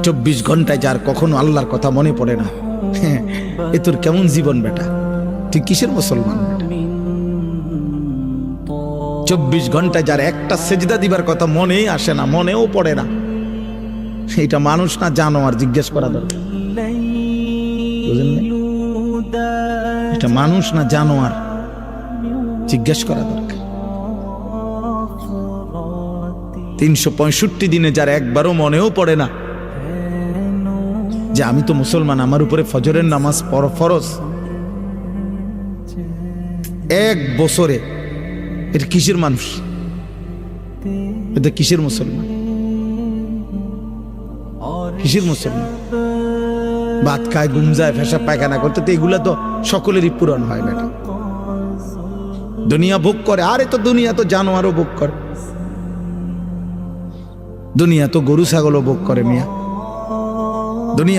24 ঘন্টায় যার কখনো আল্লাহর কথা মনে পড়ে না, এ তোর কেমন জীবন বেটা? তুই কিসের মুসলমান বেটা? 24 ঘন্টায় যার একটা সেজদা দিবার কথা মনেই আসে না, মনেও পড়ে না, এটা মানুষ না জানোয়ার? জিজ্ঞেস করা দরকার, বুঝলেন না? এটা মানুষ না জানোয়ার? জিজ্ঞেস করা দরকার। 365 দিনে যার একবারও মনেও পড়ে না যে আমি তো মুসলমান, আমার উপরে ফজরের নামাজ ফরজ, এক বছরে, এটা কিসের মানুষ? এটা কিসের মুসলমান? কিসের মুসলমান? ভাত খায়, ঘুম যায়, পেশাব পায়খানা করতে, তো এগুলা তো সকলেরই পূরণ হয় বেটা। দুনিয়া ভোগ করে, আরে তো দুনিয়া তো জানোয়ারও ভোগ করে, দুনিয়া তো গরু ছাগলও ভোগ করে মিয়া। দুনিয়া